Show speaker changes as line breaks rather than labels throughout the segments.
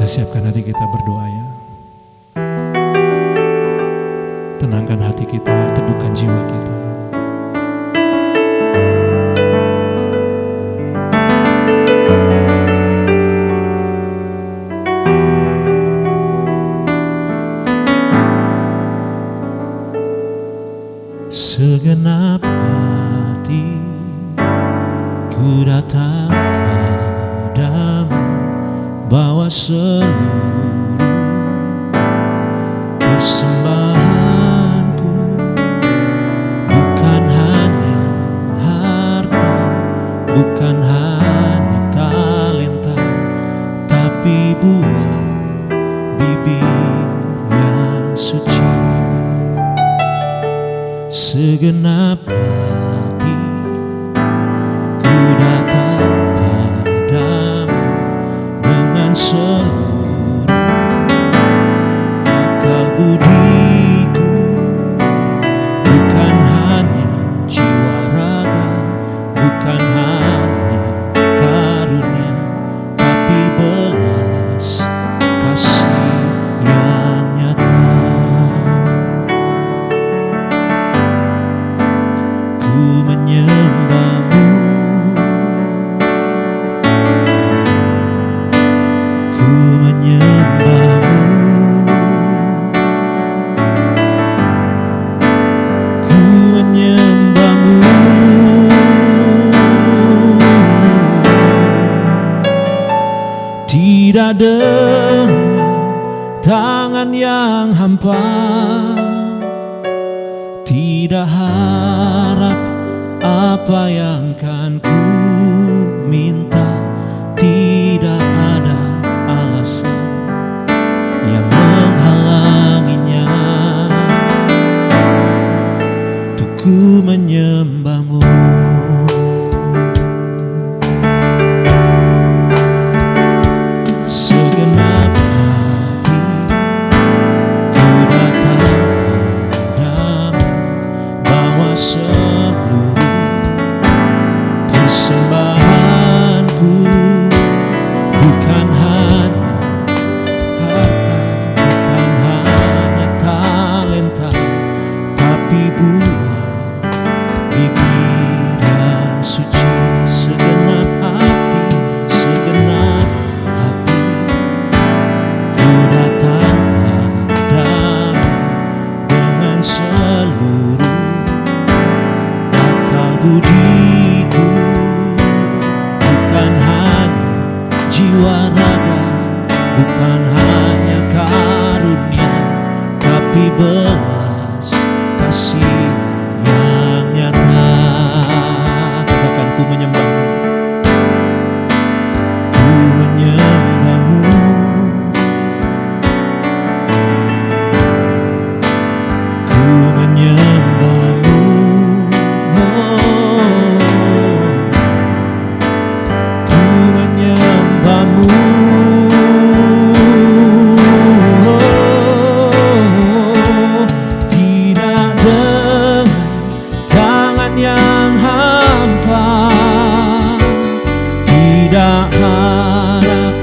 siapkan hati kita berdoa ya. Tenangkan hati kita, teduhkan jiwa kita. Segenap hati ku datang padamu, bawa seluruh persembahanku, bukan hanya harta, bukan hanya talenta, tapi buah bibir yang suci. Segenap hati ku datang padamu dengan seluruh akal budiku, bukan hanya jiwa raga, bukan hanya karunia, tapi belas kasih yang nyata. Ku menyembahmu, ku menyembahmu, ku menyembahmu. Tidak dengan tangan yang hampa, tidak harap apa yang kan ku minta, tidak ada alasan yang menghalanginya untuk ku menyembahmu. Segenap hati ku datang padamu, bawa seluruh persembahanku, bukan hanya harta, bukan hanya talenta, tapi buah bibir yang suci. Segenap hati, segenap hati ku datang padamu dengan seluruh akal budiku, bukan hanya jiwa raga, bukan hanya karunia, tapi belas kasih yang nyata. Katakan, ku menyembahmu, ku menyembahmu, ku menyembahmu. Ku menyembahmu, tidak dengan tangan yang hampa, tidak harap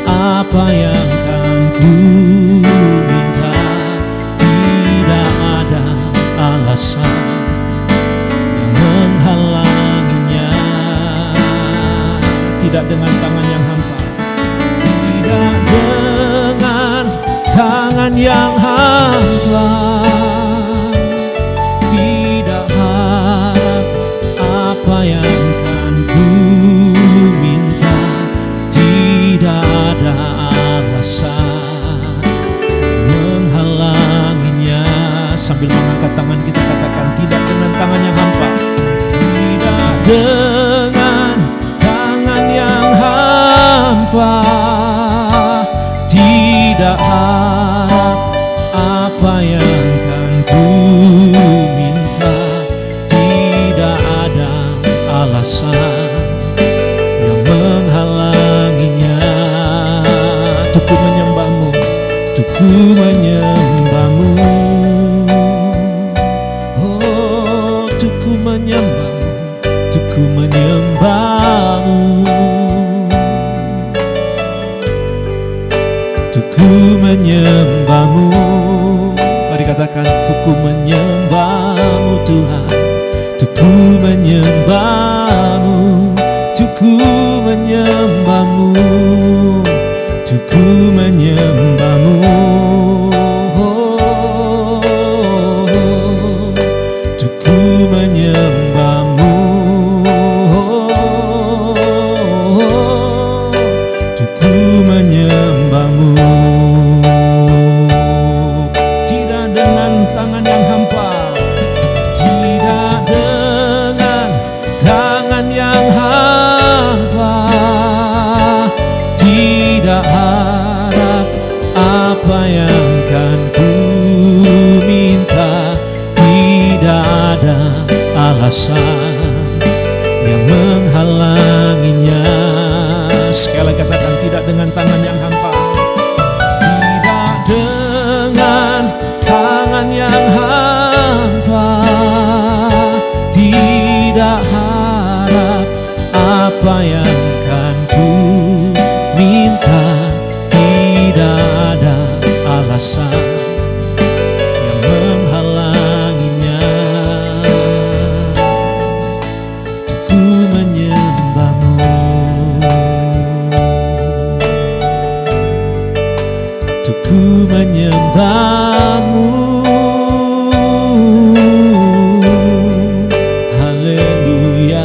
apa yang kan ku minta, tidak ada alasan yang menghalanginya. Tidak dengan tangan yang hampa, tidak dengan tangan yang hampa, tidak harap apa yang kan ku minta, tidak ada alasan menghalanginya. Sambil mengangkat tangan kita katakan, tidak dengan tangan yang hampa, tidak dengan tangan yang hampa, tidak harap apa yang kan ku minta, tidak ada alasan yang menghalanginya. Untuk ku menyembahmu, untuk ku menyembahmu, oh, untuk ku menyembahmu, untuk ku menyembahmu. alasan yang menghalanginya. Sekali lagi katakan, tidak dengan tangan yang hampa. Tidak dengan tangan yang hampa, tidak harap apa yang kan ku minta. Tidak ada alasan yang menghalanginya. Ku menyembahmu, ku menyembahmu. Haleluya,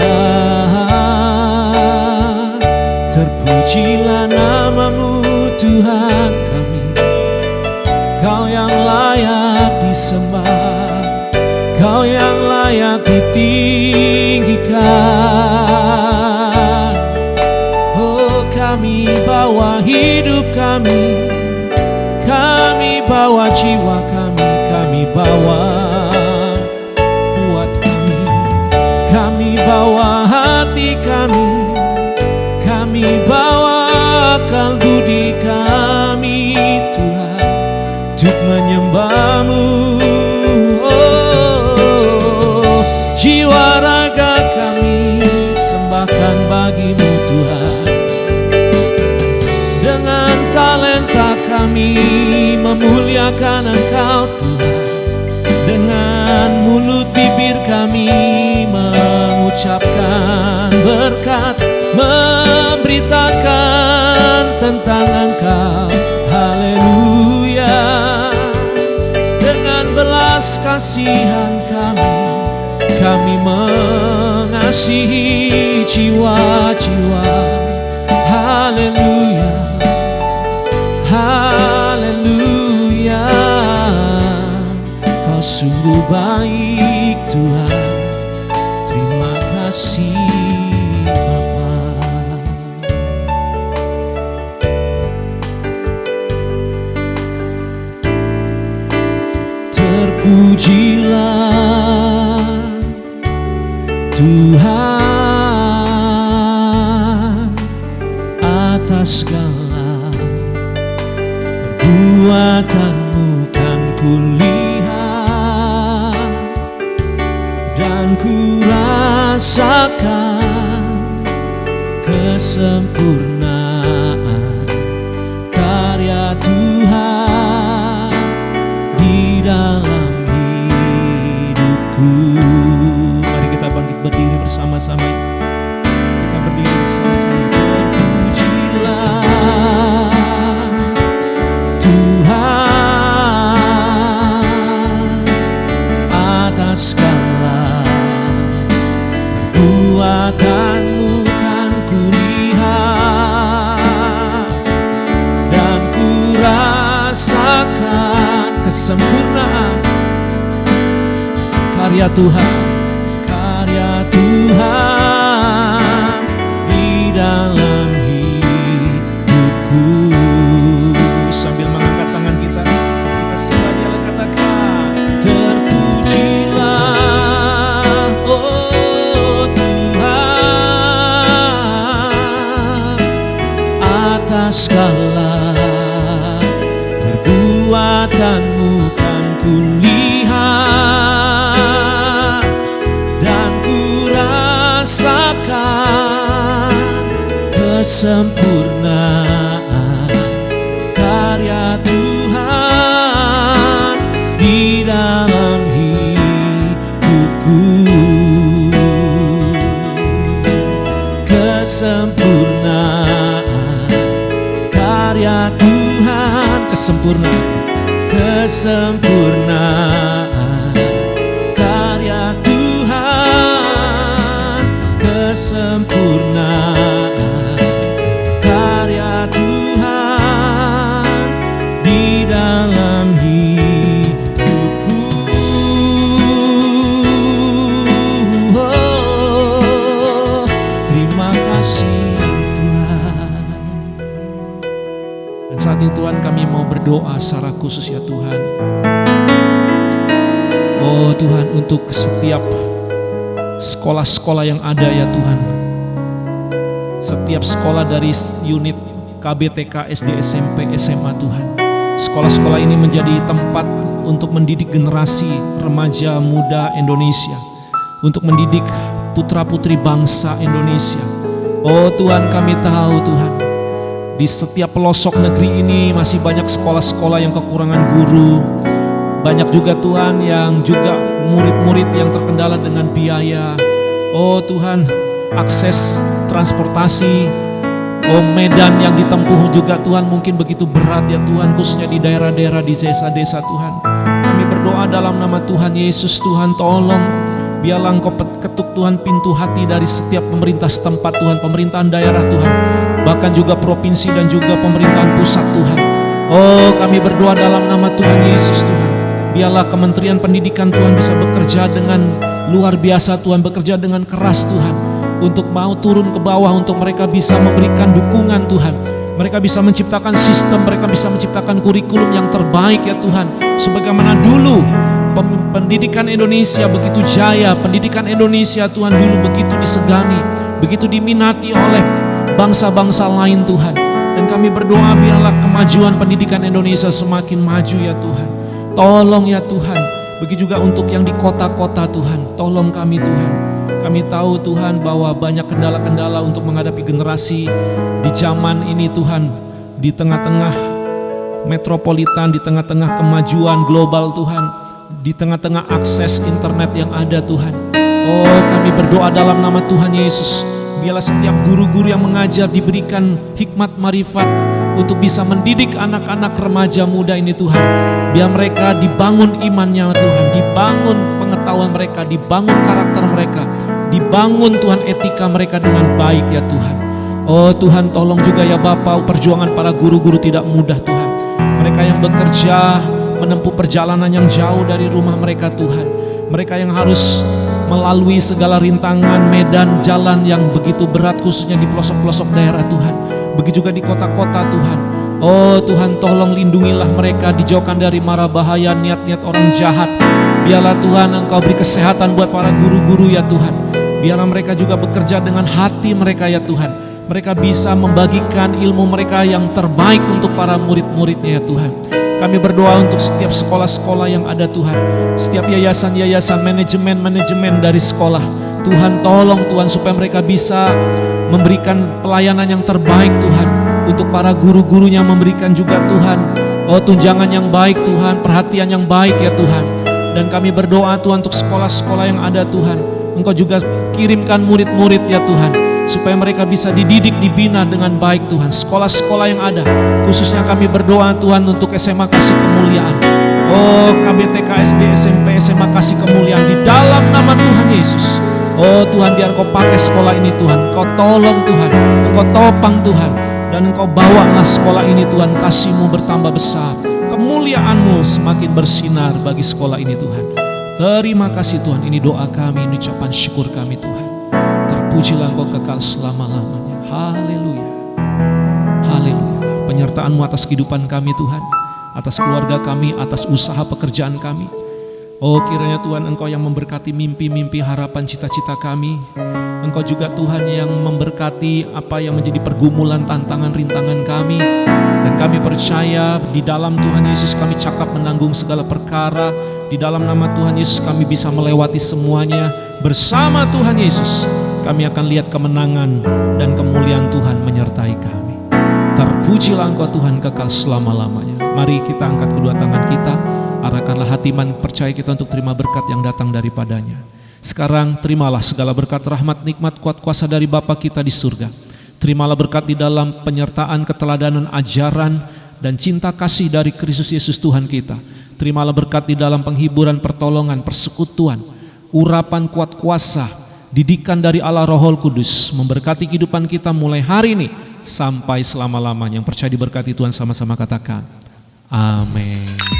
terpujilah namamu Tuhan kami. Kau yang layak disembah, Kau yang layak ditinggikan. Oh, kami bawa hidup kami, kami bawa jiwa kami bawa kuat kami bawa hati kami bawa akal budi kami Tuhan, untuk menyembahmu. Oh, jiwa raga kami sembahkan bagimu Tuhan. Dengan talenta kami memuliakan Engkau Tuhan. Dengan mulut bibir kami mengucapkan berkat, memberitakan tentang Engkau. Haleluya. Dengan belas kasihan kami mengasihi jiwa-jiwa. Haleluya, haleluya. Kau sungguh baik Tuhan, terima kasih Bapa. Terpujilah Tuhan atas segala perbuatanmu, kan kulihat dan ku rasakan kesempurnaan karya Tuhan di dalam hidupku. Mari kita bangkit berdiri bersama-sama. Kita berdiri bersama-sama. Terpujilah Tuhan atas segala perbuatanmu, kan kulihat dan ku rasakan kesempurnaan karya Tuhan di dalam hidupku. Sambil mengangkat tangan kita sembah Dia, katakan, terpujilah oh Tuhan atas segala perbuatanmu, kan kulihat dan ku rasakan kesempurnaan karya Tuhan di dalam hidupku. Kesempurnaan karya Tuhan, kesempurnaan karya Tuhan, kesempurnaan karya Tuhan di dalam hidupku. Oh, terima kasih Tuhan. Dan saat ini Tuhan, kami mau berdoa secara khusus ya Tuhan. Oh Tuhan, untuk setiap sekolah-sekolah yang ada ya Tuhan. Setiap sekolah dari unit KBTK, SD, SMP, SMA Tuhan. Sekolah-sekolah ini menjadi tempat untuk mendidik generasi remaja muda Indonesia, untuk mendidik putra-putri bangsa Indonesia. Oh Tuhan, kami tahu Tuhan, di setiap pelosok negeri ini masih banyak sekolah-sekolah yang kekurangan guru. Banyak juga Tuhan yang juga murid-murid yang terkendala dengan biaya. Oh Tuhan, akses transportasi, oh medan yang ditempuh juga Tuhan mungkin begitu berat ya Tuhan, khususnya di daerah-daerah, di desa-desa Tuhan. Kami berdoa dalam nama Tuhan Yesus, Tuhan tolong, biarlah Engkau ketuk Tuhan pintu hati dari setiap pemerintah setempat Tuhan, pemerintahan daerah Tuhan, bahkan juga provinsi dan juga pemerintahan pusat Tuhan. Oh kami berdoa dalam nama Tuhan Yesus Tuhan, biarlah Kementerian Pendidikan Tuhan bisa bekerja dengan luar biasa Tuhan, bekerja dengan keras Tuhan, untuk mau turun ke bawah, untuk mereka bisa memberikan dukungan Tuhan. Mereka bisa menciptakan sistem, mereka bisa menciptakan kurikulum yang terbaik ya Tuhan. Sebagaimana dulu pendidikan Indonesia begitu jaya, pendidikan Indonesia Tuhan dulu begitu disegani, begitu diminati oleh bangsa-bangsa lain Tuhan. Dan kami berdoa biarlah kemajuan pendidikan Indonesia semakin maju ya Tuhan. Tolong ya Tuhan, begitu juga untuk yang di kota-kota Tuhan, tolong kami Tuhan. Kami tahu Tuhan bahwa banyak kendala-kendala untuk menghadapi generasi di zaman ini Tuhan, di tengah-tengah metropolitan, di tengah-tengah kemajuan global Tuhan, di tengah-tengah akses internet yang ada Tuhan. Oh kami berdoa dalam nama Tuhan Yesus, biarlah setiap guru-guru yang mengajar diberikan hikmat marifat untuk bisa mendidik anak-anak remaja muda ini Tuhan. Biar mereka dibangun imannya Tuhan, dibangun pengetahuan mereka, dibangun karakter mereka, dibangun Tuhan etika mereka dengan baik ya Tuhan. Oh Tuhan tolong juga ya Bapa, perjuangan para guru-guru tidak mudah Tuhan. Mereka yang bekerja menempuh perjalanan yang jauh dari rumah mereka Tuhan. Mereka yang harus melalui segala rintangan, medan jalan yang begitu berat khususnya di pelosok-pelosok daerah Tuhan. Begitu juga di kota-kota Tuhan. Oh Tuhan tolong lindungilah mereka, dijauhkan dari mara bahaya, niat-niat orang jahat. Biarlah Tuhan Engkau beri kesehatan buat para guru-guru ya Tuhan. Biarlah mereka juga bekerja dengan hati mereka ya Tuhan. Mereka bisa membagikan ilmu mereka yang terbaik untuk para murid-muridnya ya Tuhan. Kami berdoa untuk setiap sekolah-sekolah yang ada Tuhan, setiap yayasan-yayasan, manajemen-manajemen dari sekolah. Tuhan tolong Tuhan supaya mereka bisa memberikan pelayanan yang terbaik Tuhan, untuk para guru-gurunya memberikan juga Tuhan, oh tunjangan yang baik Tuhan, perhatian yang baik ya Tuhan. Dan kami berdoa Tuhan untuk sekolah-sekolah yang ada Tuhan, Engkau juga kirimkan murid-murid ya Tuhan, supaya mereka bisa dididik, dibina dengan baik Tuhan. Sekolah-sekolah yang ada, khususnya kami berdoa Tuhan untuk SMA Kasih Kemuliaan. Oh KBTK, SD, SMP, SMA Kasih Kemuliaan di dalam nama Tuhan Yesus. Oh Tuhan, biar Engkau pakai sekolah ini Tuhan, Engkau tolong Tuhan, Engkau topang Tuhan, dan Engkau bawalah sekolah ini Tuhan, kasih-Mu bertambah besar, kemuliaan-Mu semakin bersinar bagi sekolah ini Tuhan. Terima kasih Tuhan, ini doa kami, ini ucapan syukur kami Tuhan. Terpujilah Engkau kekal selama-lamanya. Haleluya, haleluya. Penyertaan-Mu atas kehidupan kami Tuhan, atas keluarga kami, atas usaha pekerjaan kami. Oh kiranya Tuhan Engkau yang memberkati mimpi-mimpi, harapan, cita-cita kami. Engkau juga Tuhan yang memberkati apa yang menjadi pergumulan, tantangan, rintangan kami. Dan kami percaya di dalam Tuhan Yesus kami cakap menanggung segala perkara. Di dalam nama Tuhan Yesus kami bisa melewati semuanya. Bersama Tuhan Yesus kami akan lihat kemenangan dan kemuliaan Tuhan menyertai kami. Terpujilah Engkau Tuhan kekal selama-lamanya. Mari kita angkat kedua tangan kita, arahkanlah hati iman percaya kita untuk terima berkat yang datang daripadanya. Sekarang terimalah segala berkat, rahmat, nikmat, kuat kuasa dari Bapa kita di surga. Terimalah berkat di dalam penyertaan, keteladanan, ajaran, dan cinta kasih dari Kristus Yesus Tuhan kita. Terimalah berkat di dalam penghiburan, pertolongan, persekutuan, urapan kuat kuasa, didikan dari Allah Roh Kudus, memberkati kehidupan kita mulai hari ini sampai selama-lamanya. Yang percaya diberkati Tuhan sama-sama katakan amin.